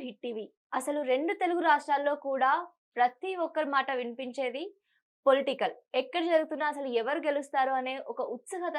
Hit TV. అసలు 2 తెలుగు రాష్ట్రాల్లో కూడా ప్రతి ఒక్కరి మాట వినిపించేది పొలిటికల్. ఎక్కడ జరుగుతున్నా అసలు ఎవరు గెలుస్తారు అనే ఒక ఉత్సుకత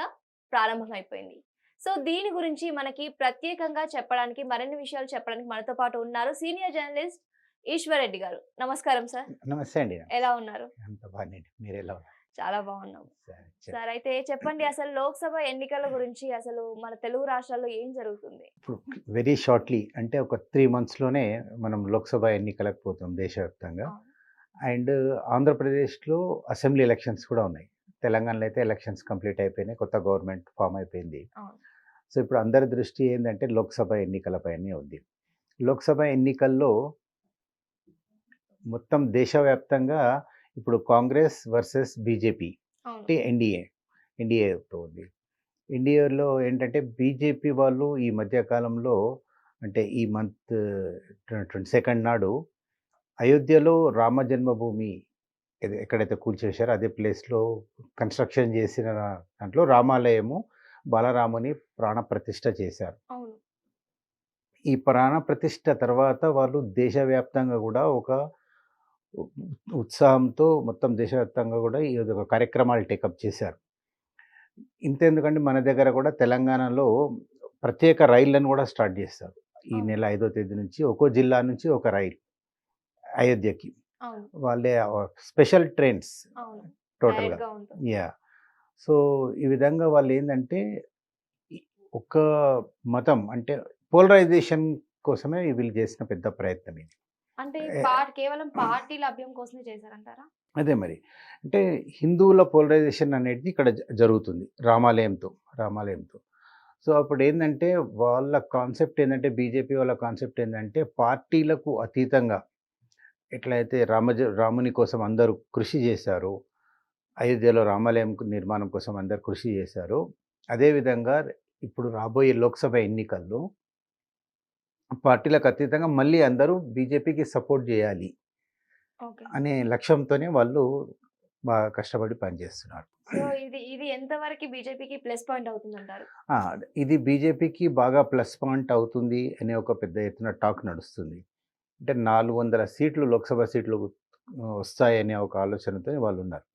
ప్రారంభమైపోయింది. సో, దీని గురించి మనకి ప్రత్యేకంగా చెప్పడానికి, మరిన్ని విషయాలు చెప్పడానికి మనతో పాటు ఉన్నారు సీనియర్ జర్నలిస్ట్ ఈశ్వర్ రెడ్డి గారు. నమస్కారం సార్. నమస్తే అండి. ఎలా నమస్తే. ఉన్నారు? అంత బాగానేండి. మీరెలా ఉన్నారు? చాలా బాగున్నాం. సరే సార్ అయితే చెప్పండి, అసలు లోక్‌సభ ఎన్నికల గురించి అసలు మన తెలుగు రాష్ట్రాల్లో ఏం జరుగుతుంది? ఇప్పుడు వెరీ షార్ట్‌లీ అంటే ఒక 3 మంత్స్‌లోనే మనం లోక్‌సభ ఎన్నికలకు పోతాం దేశవ్యాప్తంగా. అవును. అండ్ ఆంధ్రప్రదేశ్‌లో అసెంబ్లీ ఎలక్షన్స్ కూడా ఉన్నాయి. తెలంగాణలో అయితే ఎలక్షన్స్ కంప్లీట్ అయిపోయినాయి. కొత్త గవర్నమెంట్ ఫార్మ్ అయిపోయింది. అవును. సో, ఇప్పుడు అందరి దృష్టి ఏందంటే లోక్‌సభ ఎన్నికలపైనే ఉంది. లోక్‌సభ ఎన్నికల్లో మొత్తం దేశవ్యాప్తంగా ఇప్పుడు కాంగ్రెస్ వర్సెస్ బీజేపీ అవును. అంటే ఎన్డీఏతో ఉంది. ఇండియాలో ఏంటంటే బీజేపీ వాళ్ళు ఈ మధ్య కాలంలో అంటే ఈ మంత్ 22 నాడు అయోధ్యలో రామ జన్మభూమి ఎక్కడైతే కూల్చేశారో అదే ప్లేస్‌లో కన్‌స్ట్రక్షన్ చేసిన దాంట్లో రామాలయము, బాలరాముని ప్రాణప్రతిష్ఠ చేశారు. అవును. ఈ ప్రాణప్రతిష్ఠ తర్వాత వాళ్ళు దేశవ్యాప్తంగా గూడా ఒక ఉ ఉత్సాహంతో మొత్తం దేశవ్యాప్తంగా గూడా ఈ ఒక కార్యక్రమాలు టేకప్ చేశారు. ఇంతెందుకండి మన దగ్గర కూడా తెలంగాణలో ప్రత్యేక రైళ్ళను కూడా స్టార్ట్ చేస్తారు. ఈ అవును. నెల 5వ తేదీ నుంచి ఒక్కో జిల్లా నుంచి ఒక రైలు అయోధ్యకి. అవును. వాళ్ళే స్పెషల్ ట్రైన్స్ అవును. టోటల్‌గా. డైరెక్ట్‌గా ఉంటుంది. యాహ్! సో, ఈ విధంగా వాళ్ళేందంటే ఇ ఒక మతం అంటే పోలరైజేషన్ కోసమే వీళ్ళు చేసిన పెద్ద ప్రయత్నం ఇది. అంటే ఎ కేవలం పార్టీ లభ్యం కోసమే చేశారంటారా? అదే మరి. అంటే హిందువుల పోలరైజేషన్ అనేది ఇక్కడ జరుగుతుంది రామాలయంతో. సో, అప్పుడేందంటే వాళ్ళ కాన్సెప్ట్ ఏందంటే బీజేపీ వాళ్ళ కాన్సెప్ట్ ఏందంటే పార్టీలకు అతీతంగా ఎట్లయితే రాముని కోసం అందరూ కృషి చేశారో, అయోధ్యలో రామాలయం నిర్మాణం కోసం అందరూ కృషి చేశారో, అదేవిధంగా ఇప్పుడు రాబోయే లోక్సభ ఎన్నికల్లో పార్టీలకు అతీతంగా మళ్ళీ అందరూ బీజేపీకి సపోర్ట్ జేయాలి ఓకే. అనే లక్ష్యంతోనే వాళ్ళు బాగా కష్టపడి పనిచేస్తున్నారు. సో, ఇది ఎంత వరకి బీజేపీకి ప్లస్ పాయింట్ అవుతుందంటారు? ఆ! ఇది బీజేపీకి బాగా ప్లస్ పాయింట్ అవుతుంది అనే ఒక పెద్ద ఎత్తున టాక్ నడుస్తుంది. అంటే 400 సీట్లు లోక్సభ సీట్లు వస్తాయనే ఒక ఆలోచనతోని వాళ్ళున్నారు.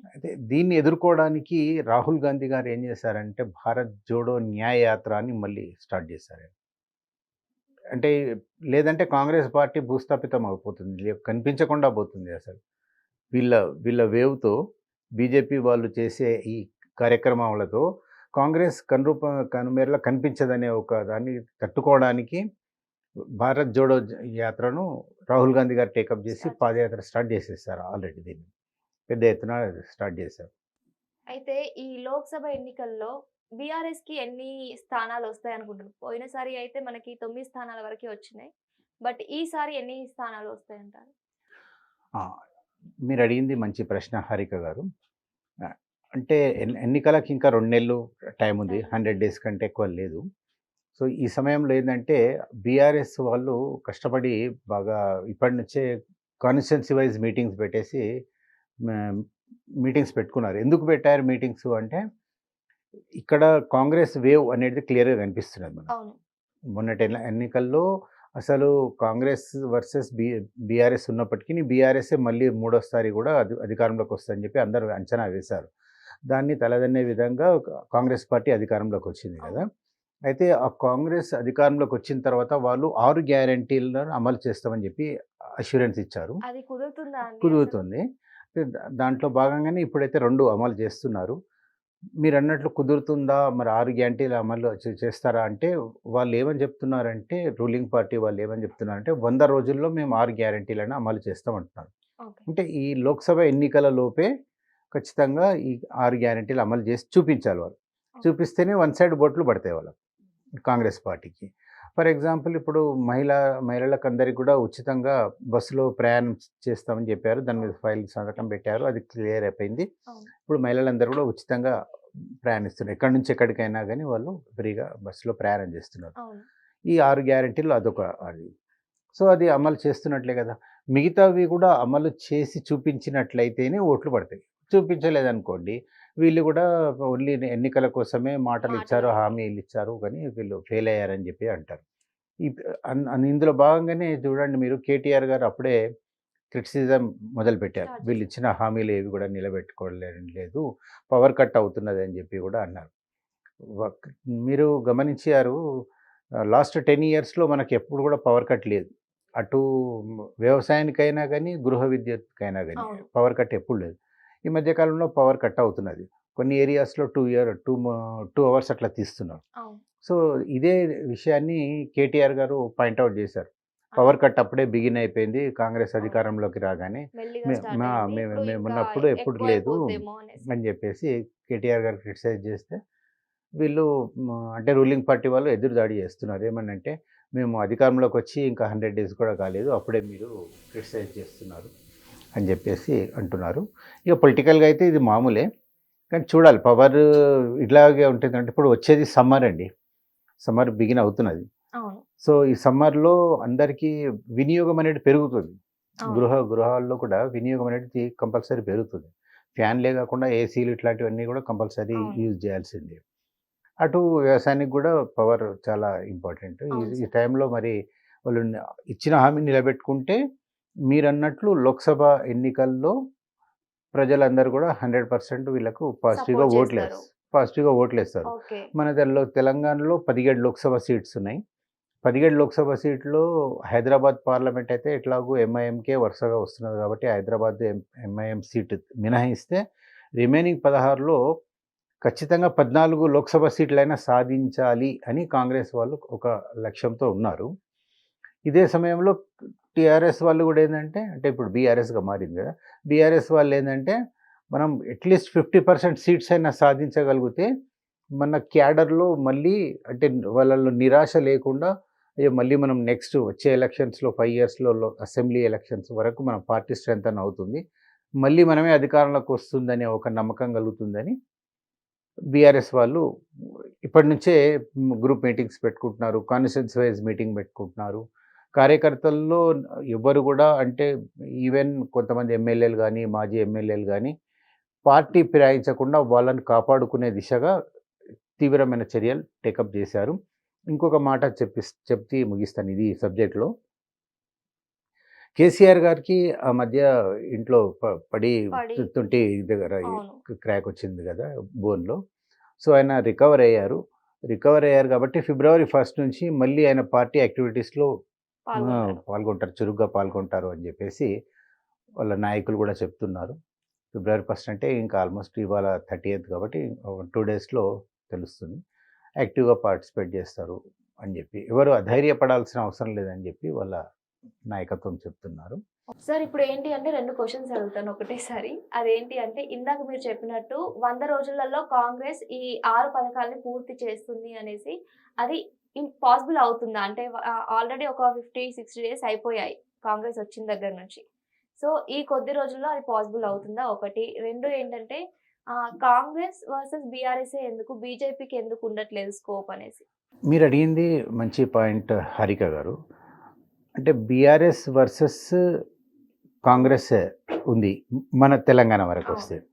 అయితే దీన్ని ఎదుర్కోవడానికి రాహుల్ గాంధీ గారు ఏం చేశారంటే భారత్ జోడో న్యాయ్ యాత్ర అని మళ్ళీ స్టార్ట్ చేశారు. అంటే లేదంటే కాంగ్రెస్ పార్టీ భూస్థాపితం అయిపోతుంది. కనిపించకుండా పోతుంది అసలు. వీళ్ళ వీళ్ళ వేవ్‌తో బీజేపీ వాళ్ళు చేసే ఈ కార్యక్రమాలతో కాంగ్రెస్ కనుమేరలా కనిపించదనే ఒక దాన్ని తట్టుకోవడానికి భారత్ జోడో యాత్రను రాహుల్ గాంధీ గారు టేకప్ చేసి స్టార్ట్ చేశారు. పాదయాత్ర స్టార్ట్ చేసేసారు ఆల్రెడీ దీన్ని. పెద్ద ఎత్తున స్టార్ట్ చేశారు. అయితే ఈ లోక్‌సభ ఎన్నికల్లో బీఆర్ఎస్‌కి ఎన్ని స్థానాలొస్తాయనుకుంటున్నారు? పోయినసారి అయితే మనకి 9 స్థానాల వరకే వచ్చినాయి. బట్ ఈసారి ఎన్ని స్థానాలు వస్తాయంటారు? ఆ! మీరడిగింది మంచి ప్రశ్న హారిక గారు. ఆహ్, అంటే ఎన్నికలకి ఇంకా 2 నెలలు టైముంది. టైం 100 డేస్ కంటే ఎక్కువ లేదు. సో, ఈ సమయంలో ఏందంటే బీఆర్ఎస్ వాళ్ళు కష్టపడి బాగా ఇప్పటి నుంచే కాన్స్టిట్యుయెన్సీ వైస్ మీటింగ్స్ పెట్టేసి మ మీటింగ్స్ పెట్టుకున్నారు. ఎందుకు పెట్టారు మీటింగ్స్ అంటే ఇక్కడ కాంగ్రెస్ వేవ్ అనేది క్లియర్‌గా కనిపిస్తున్నది మనకు. అవును. మొన్నటి ఎన్నికల్లో అసలు కాంగ్రెస్ వర్సెస్ బీఆర్ఎస్ ఉన్నప్పటికీ బీఆర్ఎస్సే మళ్ళీ మూడోసారి కూడా అధికారంలోకి వస్తదని చెప్పి అందరూ అంచనా వేశారు. దాన్ని తలదన్నే విధంగా కాంగ్రెస్ పార్టీ అధికారంలోకి వచ్చింది కదా! అవును. అయితే ఆ కాంగ్రెస్ అధికారంలోకి వచ్చిన తర్వాత వాళ్ళు 6 గ్యారంటీలను అమలు చేస్తామని చెప్పి అష్యూరెన్స్ ఇచ్చారు. అది కుదురుతుందా అండి అసలు? కుదురుతుంది. దాంట్లో భాగంగానే ఇప్పుడైతే 2 అమలు చేస్తున్నారు. మీరన్నట్లు కుదురుతుందా? మరి 6 గ్యారంటీలు అమలు చేస్తారా? అంటే వాళ్ళేమని చెప్తున్నారంటే రూలింగ్ పార్టీ వాళ్ళేమని చెప్తున్నారంటే 100 రోజుల్లో మేము 6 గ్యారంటీలను అమలు చేస్తాం అంటున్నారు. ఓకే. అంటే ఈ లోక్సభ ఎన్నికల లోపే ఖచ్చితంగా ఈ 6 గ్యారంటీలు అమలు చేసి చూపించాలి వాళ్ళు. ఓకే. చూపిస్తేనే వన్ సైడ్ ఓట్లు పడతాయి వాళ్ళకి. కాంగ్రెస్ పార్టీకి. ఫర్ ఎగ్జాంపుల్ ఇప్పుడు మహిళలకందరికి కూడా ఉచితంగా బస్సులో ప్రయాణం చేస్తామని చెప్పారు. దాని మీద అవును. ఫైల్ సంతకం పెట్టారు. అది క్లియర్ అయిపోయింది. అవును. ఇప్పుడు మహిళలందరూ కూడా ఉచితంగా ప్రయాణిస్తున్నారు. ఎక్కడి నుంచి ఎక్కడికైనా గానీ వాళ్ళు ఫ్రీగా బస్సులో ప్రయాణం చేస్తున్నారు. అవును. ఈ 6 గ్యారంటీలు అదొక అది. సో, అది అమలు చేస్తున్నట్లే కదా! మిగతావి కూడా అమలు చేసి చూపించినట్లయితేనే ఓట్లు పడతాయి. చూపించలేదనుకోండి, వీళ్ళు కూడా ఓన్లీ ఎన్నికల కోసమే మాటలిచ్చారు, మాటలకి. హామీలిచ్చారు కానీ వీళ్ళు ఫెయిల్ అయ్యారని చెప్పి అంటారు. ఈ ఇందులో భాగంగానే చూడండి మీరు కేటీఆర్ గారు అప్పుడే క్రిటిసిజం మొదలుపెట్టారు. స్టార్ట్ వీళ్ళు చేశారు. ఇచ్చిన హామీలు ఏవి కూడా నిలబెట్టుకోలేదు. పవర్ కట్ అవుతున్నది అని చెప్పి కూడా అన్నారు. వక్ మీరు గమనించారు లాస్ట్ 10 ఇయర్స్‌లో మనకి ఎప్పుడు కూడా పవర్ కట్ లేదు. అటు వ్యవసాయానికైనా గానీ, గృహ విద్యుత్‌కైనా గానీ అవును. పవర్ కట్ ఎప్పుడు లేదు. ఈ మధ్య కాలంలో పవర్ కట్ అవుతున్నది. కొన్ని ఏరియాస్‌లో 2 అవర్స్ అట్లా తీస్తున్నారు. అవును. సో, ఇదే విషయాన్ని కేటీఆర్ గారు పాయింట్ ఔట్ చేశారు. అంటే పవర్ కట్ అప్పుడే బిగిన్ అయిపోయింది. కాంగ్రెస్ అవును. అధికారంలోకి రాగానే మెల్లిగా మే స్టార్ట్ మా అయింది. మేము ఇప్పుడు ఇంకా మేమున్నప్పుడు ఎప్పుడు లేదు ఎక్కువైపోద్దేమో అనేసి. అని చెప్పేసి కేటీఆర్ గారు క్రిటిసైజ్ చేస్తే, వీళ్ళు అంటే రూలింగ్ పార్టీ వాళ్ళు ఎదురు దాడి చేస్తున్నారు. ఏమనంటే, మేము అధికారంలోకి వచ్చి ఇంకా 100 డేస్ కూడా కాలేదు. అప్పుడే మీరు క్రిటిసైజ్ చేస్తున్నారు అని చెప్పేసి అంటున్నారు. ఇక పొలిటికల్‌గా అయితే ఇది మామూలే. కానీ చూడాలి పవర్ ఇట్లాగే ఉంటుందంటే ఇప్పుడు వచ్చేది సమ్మర్ అండి. సమ్మర్ బిగిన్ అవుతున్నది. అవును. సో, ఈ సమ్మర్‌లో అందరికీ వినియోగం అనేది పెరుగుతుంది. అవును. గృహాల్లో కూడా వినియోగం అనేది కంపల్సరీ పెరుగుతుంది. ఫ్యాన్‌లే కాకుండా ఏసీలు ఇట్లాంటివన్నీ కూడా కంపల్సరీ అవును. యూజ్ చేయాల్సిందే. అటు వ్యవసాయానికి కూడా పవర్ చాలా ఇంపార్టెంట్. ఈ అవును ఈ సార్. టైంలో మరి వాళ్ళు ఇచ్చిన హామీని నిలబెట్టుకుంటే మీరన్నట్లు లోక్సభ ఎన్నికల్లో ప్రజలందరూ కూడా 100% వీళ్ళకు సపోర్ట్ చేస్తారు. పాజిటివ్‌గా ఓట్లేస్తారు. ఓకే. మన తెలంగాణలో 17 లోక్సభ సీట్స్ ఉన్నాయి. 17 లోక్సభ సీట్‌లో హైదరాబాద్ పార్లమెంట్ అయితే ఎట్లాగో ఎంఐఎంకే వరుసగా వస్తున్నది కాబట్టి హైదరాబాద్ ఎంఐఎం సీట్ మినహాయిస్తే రిమైనింగ్ 16లో ఖచ్చితంగా 14 లోక్సభ సీట్లైనా సాధించాలి అని కాంగ్రెస్ వాళ్ళు ఒక లక్ష్యంతో ఉన్నారు. ఇదే సమయంలో టీఆర్ఎస్ వాళ్ళు కూడా ఏందంటే, అంటే ఇప్పుడు బీఆర్ఎస్‌గా మారింది కదా! బీఆర్ఎస్ వాళ్ళేందంటే, మనం అట్‌లీస్ట్ 50% సీట్స్ అయినా సాధించగలిగితే, మన క్యాడర్‌లో మళ్ళీ అంటే వాళ్ళలో నిరాశ లేకుండా, అయ్యో! మళ్ళీ మనం నెక్స్ట్ వచ్చే ఎలక్షన్స్‌లో 5 ఇయర్స్‌లో అసెంబ్లీ ఎలక్షన్స్ వరకు మన పార్టీ స్ట్రెంథెన్ అవుతుంది. మళ్ళీ మనమే అధికారంలోకి వస్తుందనే ఒక నమ్మకం కలుగుతుందని బీఆర్ఎస్ వాళ్ళు ఇప్పటి నుంచే గ్రూప్ మీటింగ్స్ పెట్టుకుంటున్నారు. కాన్స్టిట్యూయెన్సీ వైస్ మీటింగ్ పెట్టుకుంటున్నారు. కార్యకర్తల్లో ఎవ్వరు కూడా అంటే ఈవెన్ కొంతమంది ఎమ్మెల్యేలు గానీ, మాజీ ఎమ్మెల్యేలు గానీ పార్టీ ఫిరాయించకుండా వాళ్ళని కాపాడుకునే దిశగా తీవ్రమైన చర్యలు టేకప్ చేశారు. ఇంకొక మాట చెప్తే ముగిస్తాను ఇది సబ్జెక్ట్‌లో. కేసీఆర్ గారికి ఆ మధ్య ఇంట్లో పడి పడి తుంటి దగ్గర అవును. క్రాక్ వచ్చింది కదా! బోన్‌లో. సో, ఆయన రికవర్ అయ్యారు కాబట్టి ఫిబ్రవరి 1 నుంచి మళ్ళీ ఆయన పార్టీ యాక్టివిటీస్‌లో పాల్గొంటారు. పాల్గొంటారు. చురుగ్గా పాల్గొంటారు అని చెప్పేసి వాళ్ళ నాయకులు కూడా చెప్తున్నారు. ఫిబ్రవరి 1 అంటే ఇంకా ఆల్మోస్ట్ ఇవాళ 30థ్ కాబట్టి 2 డేస్‌లో తెలుస్తుంది. యాక్టివ్‌గా పార్టిసిపేట్ చేస్తారు అని చెప్పి. ఎవరు అధైర్యపడాల్సిన అవసరం లేదని చెప్పి వాళ్ళ నాయకత్వం చెప్తున్నారు. సార్ ఇప్పుడు ఏంటి అంటే 2 క్వెషన్స్ అడుగుతాను ఒకటేసారి. అదేంటి అంటే ఇందాక మీరు చెప్పినట్టు 100 రోజులలో కాంగ్రెస్ ఈ 6 పథకాల్ని పూర్తి చేస్తుంది అనేసి అది పాసిబుల్ అవుతుందా? అంటే ఆల్రెడీ ఒక 50, 60 డేస్ అయిపోయాయి కాంగ్రెస్ వచ్చిన దగ్గర నుంచి. సో, ఈ కొద్ది రోజుల్లో అది పాసిబుల్ అవుతుందా? ఒకటి. 2 ఏంటంటే కాంగ్రెస్ వర్సెస్ బీఆర్ఎస్ఏ ఎందుకు? బీజేపీకి ఎందుకు ఉండట్లేదు స్కోప్ అనేసి? మీరు అడిగింది మంచి పాయింట్ హారిక గారు. అంటే బీఆర్ఎస్ వర్సెస్ కాంగ్రెస్ ఉంది. మన తెలంగాణ వరకొస్తే. అవును.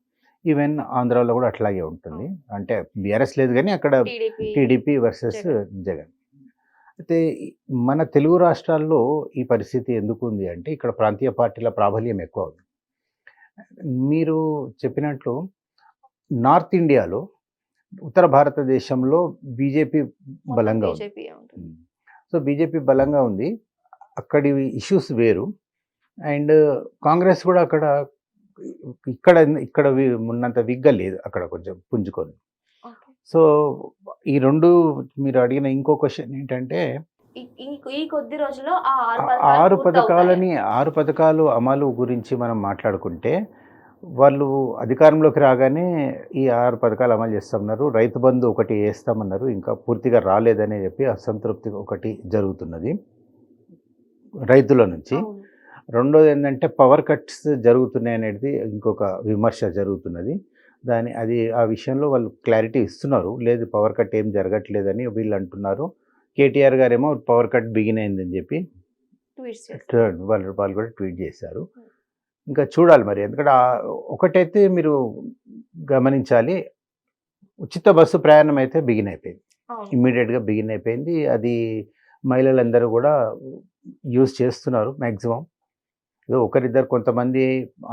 ఈవెన్ ఆంధ్రాలో కూడా అట్లాగే ఉంటుంది. అవును. అంటే బీఆర్ఎస్ లేదు గానీ అక్కడ టీడీపీ వర్సెస్ జగన్. జగన్. అయితే మన తెలుగు రాష్ట్రాల్లో ఈ పరిస్థితి ఎందుకుంది అంటే ఇక్కడ ప్రాంతీయ పార్టీల ప్రాబల్యం ఎక్కువ ఉంది. మీరు చెప్పినట్లు నార్త్ ఇండియాలో, ఉత్తర భారతదేశంలో బీజేపీ మొత్తం బలంగా ఉంది. బీజేపీయే ఉంటుంది. సో, బీజేపీ బలంగా ఉంది. అక్కడి ఇష్యూస్ వేరు. అండ్ కాంగ్రెస్ కూడా అక్కడ ఇక్కడ ఇక్కడ ఉన్నంత వీక్‌గా లేదు. అక్కడ కొంచెం పుంజుకుంది. ఓకే. సో, ఈ 2 మీరు అడిగిన ఇంకో క్వెషన్ ఏంటంటే ఈ ఈ ఈ కొద్ది రోజుల్లో ఆ 6 6 పథకాలు పూర్తవుతాయా? 6 పథకాలు అమలు గురించి మనం మాట్లాడుకుంటే, వాళ్ళు అధికారంలోకి రాగానే ఈ 6 పథకాలు అమలు చేస్తామన్నారు. రైతు బంధు ఒకటి ఏస్తామన్నారు. ఇంకా పూర్తిగా రాలేదని చెప్పి అసంతృప్తి ఒకటి జరుగుతున్నది రైతుల నుంచి. అవును. రెండోదేందంటే పవర్ కట్స్ జరుగుతున్నాయనేది ఇంకొక విమర్శ జరుగుతున్నది. ఆ విషయంలో వాళ్ళు క్లారిటీ ఇస్తున్నారు. లేదు పవర్ కట్ ఏం జరగట్లేదని వీళ్ళు అంటున్నారు. కేటీఆర్ గారేమో పవర్ కట్ బిగిన్ అయిందని చెప్పి ట్వీట్స్ చేస్తారు. వాళ్ళు కూడా ట్వీట్ చేశారు. హ్మ్. ఇంకా చూడాలి మరి. ఎందుకంటే ఒకటైతే మీరు గమనించాలి. ఉచిత బస్సు ప్రయాణం అయితే బిగిన్ అయిపోయింది. అవును. ఇమ్మీడియేట్‌గా బిగిన్ అయిపోయింది. అది మహిళలందరూ కూడా యూజ్ చేస్తున్నారు మ్యాక్సిమం. ఏదో ఒకరిద్దరు కొంతమంది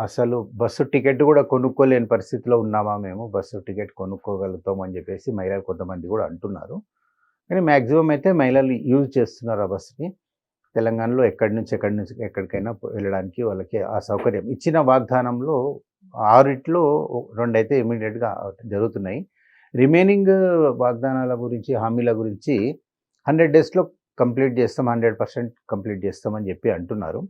అసలు బస్సు టికెట్ కూడా కొనుక్కోలేని పరిస్థితిలో ఉన్నామా మేము, బస్సు టికెట్ కొనుక్కోగలుగుతాం అని చెప్పేసి మహిళలు కొంతమంది కూడా అంటున్నారు. కానీ మ్యాక్సిమం అయితే మహిళలు యూజ్ చేస్తున్నారు ఆ బస్సుని. తెలంగాణలో ఎక్కడి నుంచి ఎక్కడికైనా వెళ్ళడానికి వాళ్ళకి ఆ సౌకర్యం ఇచ్చిన వాగ్దానంలో 6 2 అయితే ఇమీడియట్గా జరుగుతున్నాయి. రిమైనింగ్ వాగ్దానాల గురించి, హామీల గురించి 100 డేస్లో కంప్లీట్ చేస్తాం, 100% కంప్లీట్ చేస్తామని చెప్పి అంటున్నారు.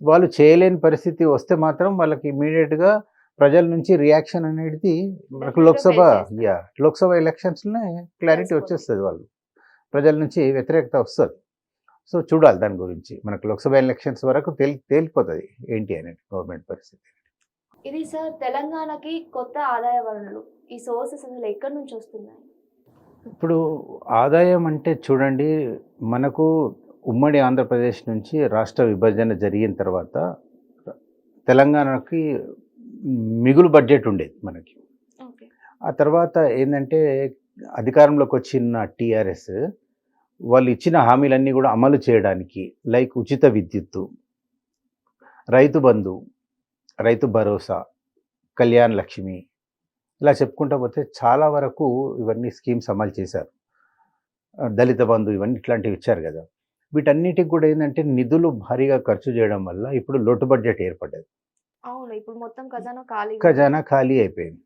వాళ్ళు చేయలేని పరిస్థితి వస్తే మాత్రం వాళ్ళకి ఇమీడియట్గా ప్రజల నుంచి రియాక్షన్ అనేది మనకు లోక్సభ ఎలక్షన్స్లోనే క్లారిటీ వచ్చేస్తుంది. వాళ్ళు ప్రజల నుంచి వ్యతిరేకత వస్తుంది. సో చూడాలి దాని గురించి. మనకు లోక్సభ ఎలక్షన్స్ వరకు తేలిపోతుంది ఏంటి అనేది గవర్నమెంట్ పరిస్థితి. ఇది సార్ తెలంగాణకి కొత్త ఆదాయ వనరులు, ఈ సోర్సెస్ అసలు ఎక్కడి నుంచి వస్తున్నాయి? ఇప్పుడు ఆదాయం అంటే చూడండి, మనకు ఉమ్మడి ఆంధ్రప్రదేశ్ నుంచి రాష్ట్ర విభజన జరిగిన తర్వాత తెలంగాణకి మిగులు బడ్జెట్ ఉండేది మనకి. ఆ తర్వాత ఏంటంటే అధికారంలోకి వచ్చిన టీఆర్ఎస్ వాళ్ళు ఇచ్చిన హామీలన్నీ కూడా అమలు చేయడానికి, లైక్ ఉచిత విద్యుత్తు, రైతు బంధు, రైతు భరోసా, కళ్యాణ్ లక్ష్మి, ఇలా చెప్పుకుంటూ పోతే చాలా వరకు ఇవన్నీ స్కీమ్స్ అమలు చేశారు. దళిత బంధు ఇవన్నీ ఇట్లాంటివి ఇచ్చారు కదా. వీటన్నిటికి కూడా ఏంటంటే నిధులు భారీగా ఖర్చు చేయడం వల్ల ఇప్పుడు లోటు బడ్జెట్ ఏర్పడ్డది. అవును, ఇప్పుడు మొత్తం ఖజానా ఖాళీ అయిపోయింది.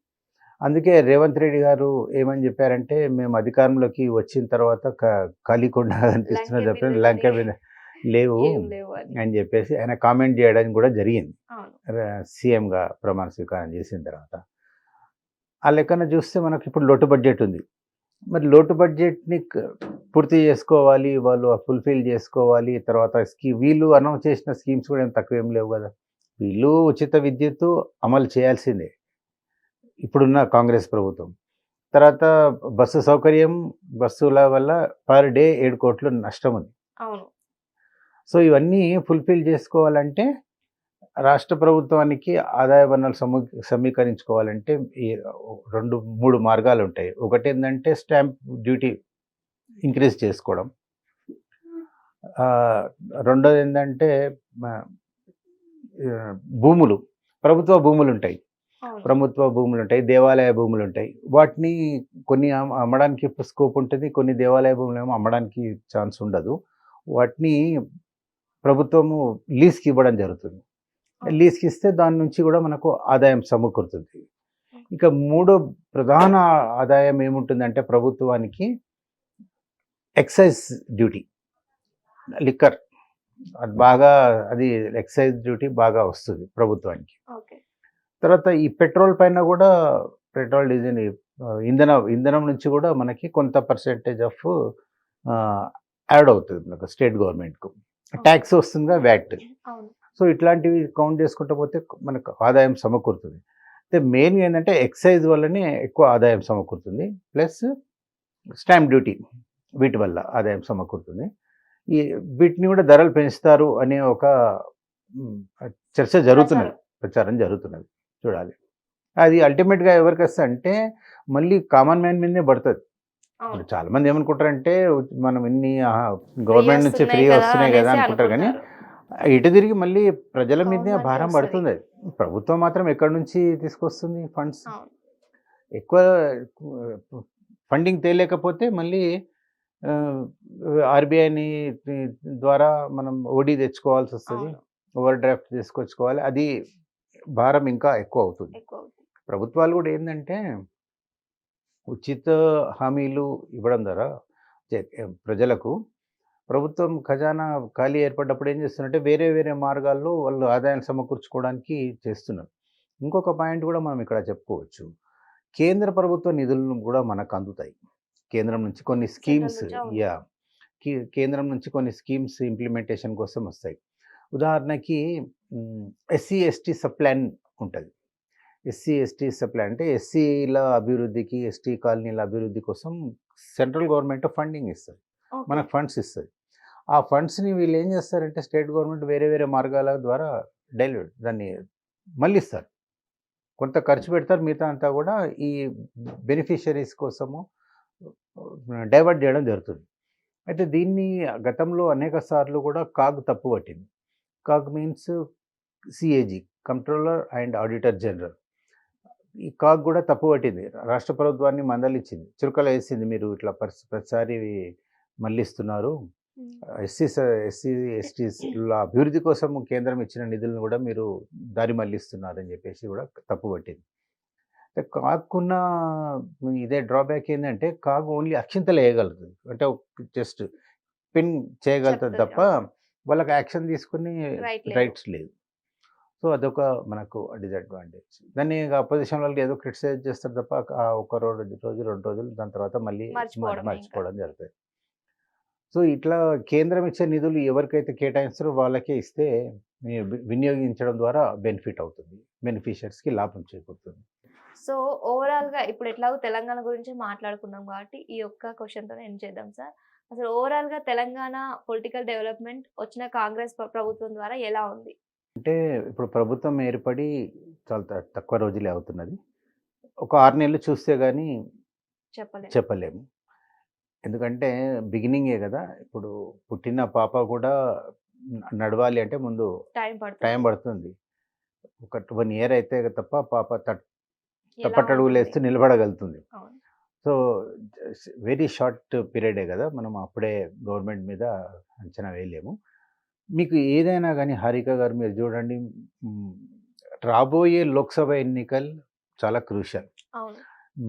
అందుకే రేవంత్ రెడ్డి గారు ఏమని చెప్పారంటే, మేము అధికారంలోకి వచ్చిన తర్వాత ఖాళీ కొండ అనిపిస్తున్నా చెప్పిన లంక మీద లేవు అని చెప్పేసి ఆయన కామెంట్ చేయడం కూడా జరిగింది సీఎంగా ప్రమాణ స్వీకారం చేసిన తర్వాత. ఆ లెక్కన చూస్తే మనకి ఇప్పుడు లోటు బడ్జెట్ ఉంది. మరి లోటు బడ్జెట్ని పూర్తి చేసుకోవాలి, వాళ్ళు ఫుల్ఫిల్ చేసుకోవాలి. తర్వాత వీళ్ళు అనౌన్స్ చేసిన స్కీమ్స్ కూడా ఏం తక్కువ ఏం లేవు కదా. వీళ్ళు ఉచిత విద్యుత్తు అమలు చేయాల్సిందే ఇప్పుడున్న కాంగ్రెస్ ప్రభుత్వం. తర్వాత బస్సు సౌకర్యం, బస్సుల వల్ల పర్ డే 7 కోట్లు నష్టం ఉంది. సో ఇవన్నీ ఫుల్ఫిల్ చేసుకోవాలంటే రాష్ట్ర ప్రభుత్వానికి ఆదాయ వనరులు సమీకరించుకోవాలంటే ఈ 2-3 మార్గాలు ఉంటాయి. ఒకటి ఏంటంటే స్టాంప్ డ్యూటీ ఇంక్రీజ్ చేసుకోవడం. రెండోది ఏంటంటే భూములు, ప్రభుత్వ భూములు ఉంటాయి, దేవాలయ భూములు ఉంటాయి. వాటిని కొన్ని అమ్మడానికి స్కోప్ ఉంటుంది, కొన్ని దేవాలయ భూములు ఏమో అమ్మడానికి ఛాన్స్ ఉండదు. వాటిని ప్రభుత్వము లీజ్కి ఇవ్వడం జరుగుతుంది. లీజ్కి ఇస్తే దాని నుంచి కూడా మనకు ఆదాయం సమకూరుతుంది. ఇక మూడో ప్రధాన ఆదాయం ఏముంటుందంటే ప్రభుత్వానికి ఎక్సైజ్ డ్యూటీ, లిక్కర్, అది ఎక్సైజ్ డ్యూటీ బాగా వస్తుంది ప్రభుత్వానికి. తర్వాత ఈ పెట్రోల్ పైన కూడా, పెట్రోల్ డీజిల్ ఇంధనం నుంచి కూడా మనకి కొంత పర్సెంటేజ్ ఆఫ్ యాడ్ అవుతుంది మనకు స్టేట్ గవర్నమెంట్కు. ట్యాక్స్ వస్తుందిగా, వ్యాట్. సో ఇట్లాంటివి కౌంట్ చేసుకుంటూ పోతే మనకు ఆదాయం సమకూరుతుంది. అయితే మెయిన్గా ఏంటంటే ఎక్సైజ్ వల్లనే ఎక్కువ ఆదాయం సమకూరుతుంది, ప్లస్ స్టాంప్ డ్యూటీ, వీటి వల్ల ఆదాయం సమకూరుతుంది. వీటిని కూడా ధరలు పెంచుతారు అనే ఒక చర్చ జరుగుతున్నది, ప్రచారం జరుగుతున్నది. చూడాలి అది అల్టిమేట్గా ఎవరికి వస్తుంది అంటే మళ్ళీ కామన్ మ్యాన్ మీదనే పడుతుంది. ఇప్పుడు చాలా మంది ఏమనుకుంటారంటే మనం ఇన్ని గవర్నమెంట్ నుంచి ఫ్రీగా వస్తున్నాయి కదా అనుకుంటారు, కానీ ఇటు తిరిగి మళ్ళీ ప్రజల మీదనే భారం పడుతుంది. అది ప్రభుత్వం మాత్రం ఎక్కడి నుంచి తీసుకొస్తుంది ఫండ్స్? ఎక్కువ ఫండింగ్ తేలేకపోతే మళ్ళీ ఆర్బీఐని ద్వారా మనం ఓడి తెచ్చుకోవాల్సి వస్తుంది, ఓవర్ డ్రాఫ్ట్ తీసుకొచ్చుకోవాలి. అది భారం ఇంకా ఎక్కువ అవుతుంది. ప్రభుత్వాలు కూడా ఏంటంటే ఉచిత హామీలు ఇవ్వడం ద్వారా ప్రజలకు ప్రభుత్వం ఖజానా ఖాళీ ఏర్పడ్డప్పుడు ఏం చేస్తున్నట్టే వేరే మార్గాల్లో వాళ్ళు ఆదాయం సమకూర్చుకోవడానికి చేస్తున్నారు. ఇంకొక పాయింట్ కూడా మనం ఇక్కడ చెప్పుకోవచ్చు, కేంద్ర ప్రభుత్వ నిధులను కూడా మనకు అందుతాయి. కేంద్రం నుంచి కొన్ని స్కీమ్స్, కేంద్రం నుంచి కొన్ని స్కీమ్స్ ఇంప్లిమెంటేషన్ కోసం వస్తాయి. ఉదాహరణకి ఎస్సీ ఎస్టీ సప్లాన్ ఉంటుంది. ఎస్సీ ఎస్టీ సప్లాన్ అంటే ఎస్సీల అభివృద్ధికి, ఎస్టీ కాలనీల అభివృద్ధి కోసం సెంట్రల్ గవర్నమెంట్ ఫండింగ్ ఇస్తుంది, మనకు ఫండ్స్ ఇస్తుంది. ఆ ఫండ్స్ని వీళ్ళు ఏం చేస్తారంటే స్టేట్ గవర్నమెంట్ వేరే మార్గాల ద్వారా దాన్ని మళ్ళిస్తారు, కొంత ఖర్చు పెడతారు, మిగతా అంతా కూడా ఈ బెనిఫిషరీస్ కోసము డైవర్ట్ చేయడం జరుగుతుంది. అయితే దీన్ని గతంలో అనేక సార్లు కూడా కాగ్ తప్పు పట్టింది. CAG means CAG, controller and auditor general. ఈ కాగ్ కూడా తప్పు పట్టింది. రాష్ట్ర ప్రభుత్వాన్ని మందలించింది. చురకలు వేసింది, మీరు ఇట్లా ప్రతిసారి మళ్ళిస్తున్నారు. ఉమ్. ఎస్సీ ఎస్టీల అభివృద్ధి కోసం కేంద్రం ఇచ్చిన నిధులను కూడా మీరు దారి మళ్ళిస్తున్నారని చెప్పేసి కూడా తప్పు పట్టింది. కాగ్కున్న ఇదే డ్రాబ్యాక్ ఏంటంటే కాగ్ ఓన్లీ అక్షింతలు వేయగలుగుతుంది. అంటే జస్ట్ పిన్ చేయగలుగుతుంది చెప్తుంది. తప్ప వాళ్ళకి యాక్షన్ తీసుకుని రైట్ లేదు. రైట్స్ లేదు. సో అదొక మనకు డిసడ్వాంటేజ్. దాన్ని అపోజిషన్ వాళ్ళు ఏదో క్రిటిసైజ్ చేస్తారు తప్ప ఆ ఒక రోజు 2 రోజులు దాని తర్వాత మళ్ళీ మర్చిపోవడమే ఇంకా. మర్చిపోవడం జరుగుతుంది. సో ఇట్లా కేంద్రం ఇచ్చే నిధులు ఎవరికైతే కేటాయిస్తారో వాళ్ళకే ఇస్తే వినియోగించడం ద్వారా బెనిఫిట్ అవుతుంది, బెనిఫిషియర్స్కి లాభం చేకూరుతుంది. సో ఓవరాల్ గా ఇప్పుడు ఎట్లాగో తెలంగాణ గురించి మాట్లాడుకున్నాం కాబట్టి ఈ ఒక్క క్వశ్చన్ తో ఎండ్ చేద్దాం సార్. అసలు ఓవరాల్ గా తెలంగాణ పొలిటికల్ డెవలప్మెంట్ వచ్చిన కాంగ్రెస్ ప్రభుత్వం ద్వారా ఎలా ఉంది? అంటే ఇప్పుడు ప్రభుత్వం ఏర్పడి చాలా తక్కువ రోజులే అవుతున్నది. ఒక 6 నెలలు చూస్తే కానీ చెప్పలేదు. చెప్పలేము. ఎందుకంటే బిగినింగే కదా. ఇప్పుడు పుట్టిన పాప కూడా నడవాలి అంటే ముందు టైం పడుతుంది. టైం పడుతుంది. ఒక 1 ఇయర్ అయితే తప్ప పాప ఎలా తప్పటడుగులు ఉంటుంది? వేస్తూ నిలబడగలుగుతుంది. అవును. సో వెరీ షార్ట్ పీరియడే కదా. మనం అప్పుడే గవర్నమెంట్ మీద అంచనా వేయలేము. మీకు ఏదైనా కానీ హారిక గారు మీరు చూడండి, మ్, రాబోయే లోక్సభ ఎన్నికలు చాలా క్రూషియల్. అవును.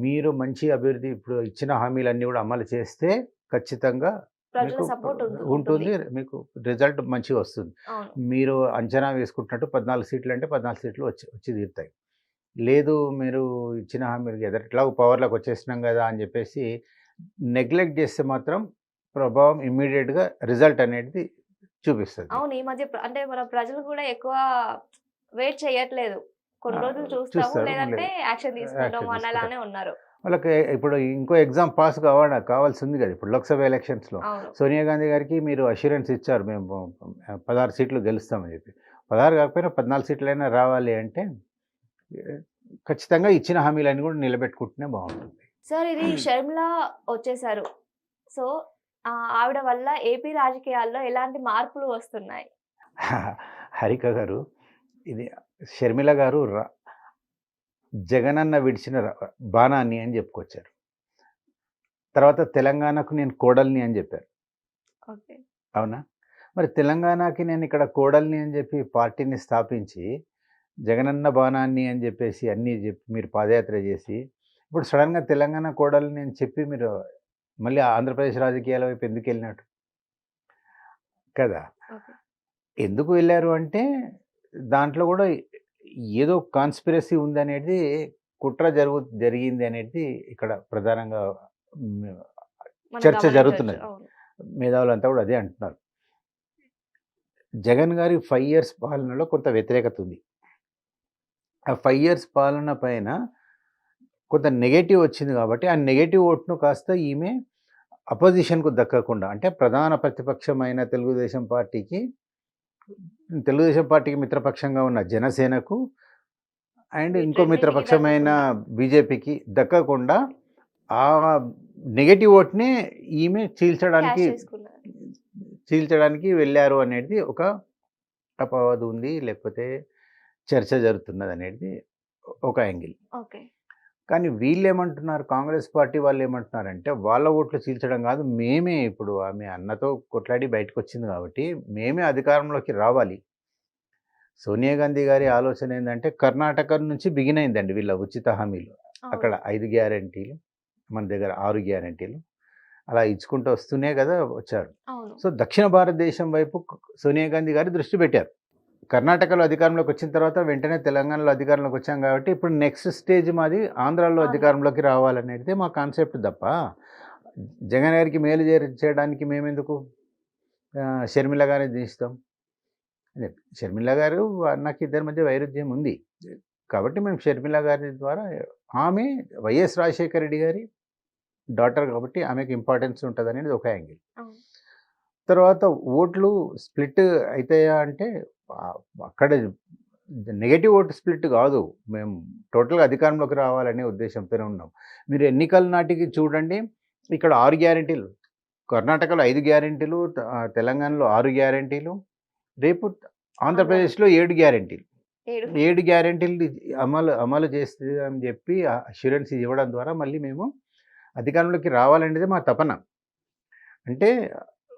మీరు మంచి అభివృద్ధి ఇప్పుడు ఇచ్చిన హామీలన్నీ కూడా అమలు చేస్తే ఖచ్చితంగా ప్రజల మీకు సపోర్ట్ ఉంటుంది, మీకు రిజల్ట్ మంచిగా వస్తుంది. అవును. మీరు అంచనా వేసుకుంటున్నట్టు 14 సీట్లు అంటే 14 సీట్లు వచ్చి తీరుతాయి. లేదు మీరు ఇచ్చిన హామీలు ఎట్లాగో పవర్లోకి వచ్చేసినాం కదా అని చెప్పేసి నెగ్లెక్ట్ చేస్తే మాత్రం ప్రభావం ఇమ్మీడియట్గా రిజల్ట్ అనేది చూపిస్తుంది. అవును. ఈ మధ్య అంటే మన ప్రజలు కూడా ఎక్కువ వెయిట్ చేయట్లేదు. కొన్ని రోజులు చూస్తాము, చూస్తారు, లేదంటే యాక్షన్ తీసుకుంటాము యాక్షన్ అన్నలానే ఉన్నారు. వాళ్ళకి ఇప్పుడు ఇంకో ఎగ్జామ్ పాస్ కావాల్సి ఉంది కదా. ఇప్పుడు లోక్సభ ఎలక్షన్స్లో అవును. సోనియా గాంధీ గారికి మీరు అష్యూరెన్స్ ఇచ్చారు, మేము 16 సీట్లు గెలుస్తామని చెప్పి. 16 కాకపోయినా 14 సీట్లైనా రావాలి అంటే ఖచ్చితంగా ఇచ్చిన హామీలన్నీ కూడా నిలబెట్టుకుంటేనే బాగుంటుంది. సార్ ఇది షర్మిల వచ్చేసారు. సో ఆవిడ వల్ల ఏపీ రాజకీయాల్లో ఎలాంటి మార్పులు వస్తున్నాయి? హరిక గారు, ఇది షర్మిల గారు జగనన్న విడిచిన బాణాన్ని అని చెప్పుకొచ్చారు. తర్వాత తెలంగాణకు నేను కోడల్ని అని చెప్పారు. ఓకే. అవునా? మరి తెలంగాణకి నేను ఇక్కడ కోడల్ని అని చెప్పి పార్టీని స్థాపించి జగనన్న బాణాన్ని అని చెప్పేసి అన్నీ చెప్పి మీరు పాదయాత్ర చేసి ఇప్పుడు సడన్గా తెలంగాణ కోడల్ని అని చెప్పి మీరు మళ్ళీ ఆంధ్రప్రదేశ్ రాజకీయాల వైపు ఎందుకు వెళ్ళినట్టు కదా. ఓకే. ఎందుకు వెళ్ళారు అంటే దాంట్లో కూడా ఏదో కాన్స్పిరసీ ఉందనేది, కుట్ర జరిగింది అనేది ఇక్కడ ప్రధానంగా మనం చర్చ గమనించొచ్చు. జరుగుతున్నది. అవును. మేధావులంతా కూడా అదే అంటున్నారు. జగన్ గారి 5 ఇయర్స్ పాలనలో కొంత వ్యతిరేకత ఉంది. ఆ 5 ఇయర్స్ పాలన పైన కొంత నెగటివ్ వచ్చింది కాబట్టి ఆ నెగటివ్ ఓట్ను కాస్త ఈమె అపోజిషన్కు దక్కకుండా, అంటే ప్రధాన ప్రతిపక్షమైన తెలుగుదేశం పార్టీకి మిత్రపక్షంగా ఉన్న జనసేనకు అండ్ ఇంకో వీటన్నిటికీ మిత్రపక్షమైన దక్కకుండా. బీజేపీకి దక్కకుండా ఆ నెగటివ్ ఓట్నే ఈమె క్యాష్ చేసుకున్నారు. చీల్చడానికి వెళ్ళారు అనేది ఒక అపవాదు ఉంది, లేకపోతే చర్చ జరుగుతున్నది అనేది ఒక యాంగిల్. ఓకే. కానీ వీళ్ళు ఏమంటున్నారు, కాంగ్రెస్ పార్టీ వాళ్ళు ఏమంటున్నారంటే వాళ్ళ ఓట్లు చీల్చడం కాదు, మేమే ఇప్పుడు ఆమె అన్నతో కొట్లాడి బయటకు వచ్చింది కాబట్టి మేమే అధికారంలోకి రావాలి. సోనియా గాంధీ గారి ఆలోచన ఏంటంటే కర్ణాటక నుంచి బిగిన్ అయిందండి వీళ్ళ ఉచిత హామీలు. అవును. అక్కడ 5 గ్యారంటీలు, మన దగ్గర 6 గ్యారంటీలు అలా ఇచ్చుకుంటూ వస్తూనే కదా వచ్చారు. అవును. సో దక్షిణ భారతదేశం వైపు సోనియా గాంధీ గారు దృష్టి పెట్టారు. కర్ణాటకలో అధికారంలోకి వచ్చిన తర్వాత వెంటనే తెలంగాణలో అధికారంలోకి వచ్చాం కాబట్టి ఇప్పుడు నెక్స్ట్ స్టేజ్ మాది ఆంధ్రాలో అధికారంలోకి రావాలనేది మా కాన్సెప్ట్ తప్ప జగన్ గారికి మేలు చేయడానికి మేమెందుకు షర్మిల గారిని దించుతాం. షర్మిల గారు నాకు ఇద్దరి మధ్య వైరుధ్యం ఉంది కాబట్టి మేము షర్మిల గారి ద్వారా, ఆమె వైఎస్ రాజశేఖర రెడ్డి గారి డాటర్ కాబట్టి ఆమెకు ఇంపార్టెన్స్ ఉంటుంది అనేది ఒక యాంగిల్. అవును. తర్వాత ఓట్లు స్ప్లిట్ అవుతాయా అంటే అక్కడ నెగటివ్ ఓటు స్ప్లిట్ కాదు, మేము టోటల్గా అధికారంలోకి రావాలనే ఉద్దేశంతోనే ఉన్నాం. మీరు ఎన్నికల నాటికి చూడండి, ఇక్కడ 6 గ్యారెంటీలు కర్ణాటకలో 5 గ్యారంటీలు, తెలంగాణలో 6 గ్యారంటీలు, రేపు ఆంధ్రప్రదేశ్‌లో 7 గ్యారంటీలు. 7 7 గ్యారంటీలు అమలు అమలు చేస్తదని చెప్పి అష్యూరెన్స్ ఇవ్వడం ద్వారా మళ్ళీ మేము అధికారంలోకి రావాలనేది మా తపన. అంటే